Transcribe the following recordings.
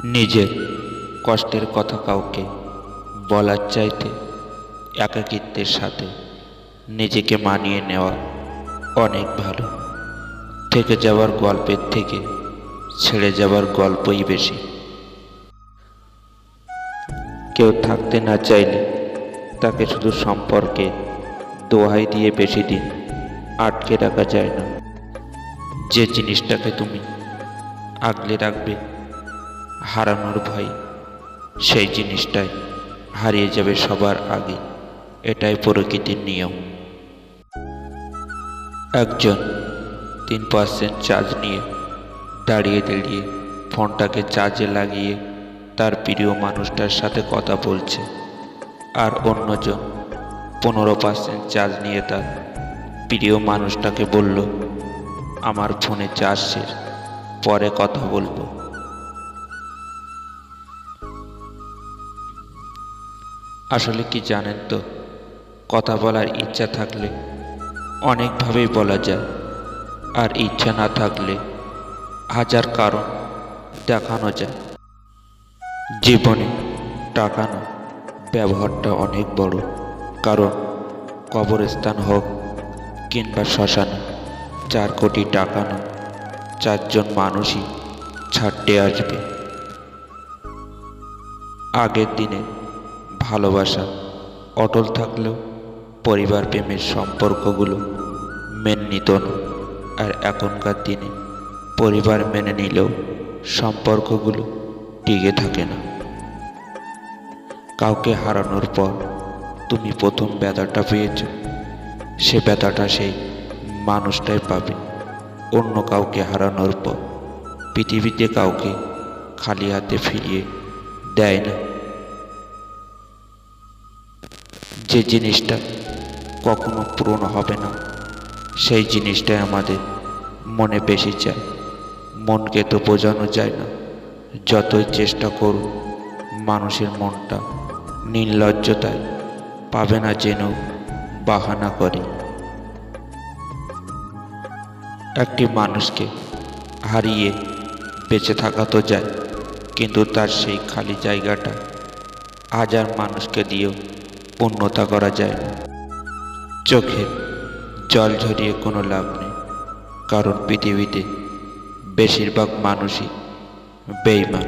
নিজের কষ্টের কথা কাউকে বলার চাইতে একাকিত্বের সাথে নিজেকে মানিয়ে নেওয়া অনেক ভালো। থেকে যাওয়ার গল্পের থেকে ছেড়ে যাওয়ার গল্পই বেশি। কেউ থাকতে না চাইলে তাকে শুধু সম্পর্কে দোহাই দিয়ে বেশি দিন আটকে রাখা যায় না। যে জিনিসটাকে তুমি আগলে রাখবে হারানোর ভয়, সেই জিনিসটাই হারিয়ে যাবে সবার আগে। এটাই প্রকৃতির নিয়ম। একজন 3% চার্জ নিয়ে দাঁড়িয়ে দাঁড়িয়ে ফোনটাকে চার্জে লাগিয়ে তার প্রিয় মানুষটার সাথে কথা বলছে, আর অন্যজন 15% চার্জ নিয়ে তার প্রিয় মানুষটাকে বলল, আমার ফোনে চার্জ শেষ, পরে কথা বলবো। আসলে কি জানেন তো, কথা বলার ইচ্ছা থাকলে অনেকভাবেই বলা যায়, আর ইচ্ছা না থাকলে হাজার কারণ দেখানো যায়। জীবনে টাকা না, ব্যবহারটা অনেক বড়। কারণ কবরস্থান হোক কিংবা শ্মশানে 4 কোটি টাকা না, 4 জন মানুষই ছাড়তে আসবে। আগের দিনে ভালোবাসা অটল থাকলেও পরিবার প্রেমের সম্পর্কগুলো মেনে নিত না, আর এখনকার দিনে পরিবার মেনে নিলেও সম্পর্কগুলো টিকে থাকে না। কাউকে হারানোর পর তুমি প্রথম ব্যথাটা পেয়েছ, সে ব্যথাটা সেই মানুষটাই পাবে। অন্য কাউকে হারানোর পর পৃথিবীতে কাউকে খালি হাতে ফিরিয়ে দেয় না। যে জিনিসটা কখনো পূরণ হবে না, সেই জিনিসটাই আমাদের মনে বেশি চায়। মনকে তো বোঝানো যায় না, যতই চেষ্টা করুন। মানুষের মনটা নির্লজ্জতায় পাবে না জেনেও বাহানা করে। একটি মানুষকে হারিয়ে বেঁচে থাকা তো যায়, কিন্তু তার সেই খালি জায়গাটা হাজার মানুষকে দিয়েও পূর্ণতা করা যায় না। চোখে জল ঝরিয়ে কোনো লাভ নেই, কারণ পৃথিবীতে বেশিরভাগ মানুষই বেঈমান।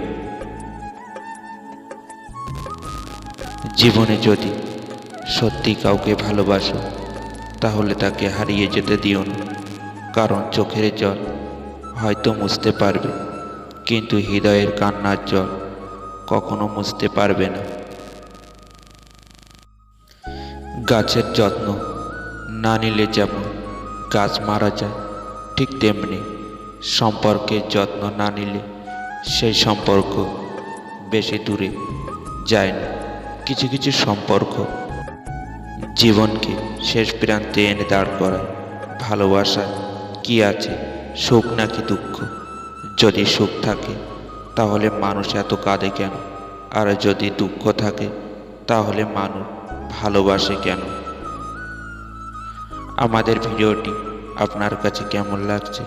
জীবনে যদি সত্যি কাউকে ভালোবাসো, তাহলে তাকে হারিয়ে যেতে দিও না। কারণ চোখের জল হয়তো মুছতে পারবে, কিন্তু হৃদয়ের কান্নার জল কখনো মুছতে পারবে না। গাছের যত্ন না নিলে যেমন গাছ মারা যায়, ঠিক তেমনি সম্পর্কের যত্ন না নিলে সেই সম্পর্ক বেশি দূরে যায় না। কিছু কিছু সম্পর্ক জীবনকে শেষ প্রান্তে এনে দাঁড় করায়। ভালোবাসা কি আছে, সুখ নাকি দুঃখ? যদি সুখ থাকে তাহলে মানুষ এত কাঁদে কেন? আর যদি দুঃখ থাকে তাহলে মানুষ ভালোবাসে কেন? আমাদের ভিডিওটি আপনার কাছে কেমন লাগছে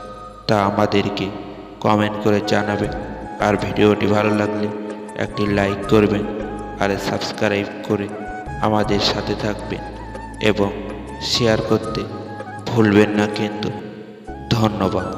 তা আমাদেরকে কমেন্ট করে জানাবেন। আর ভিডিওটি ভালো লাগলে একটি লাইক করবেন, আর সাবস্ক্রাইব করে আমাদের সাথে থাকবেন এবং শেয়ার করতে ভুলবেন না কিন্তু। ধন্যবাদ।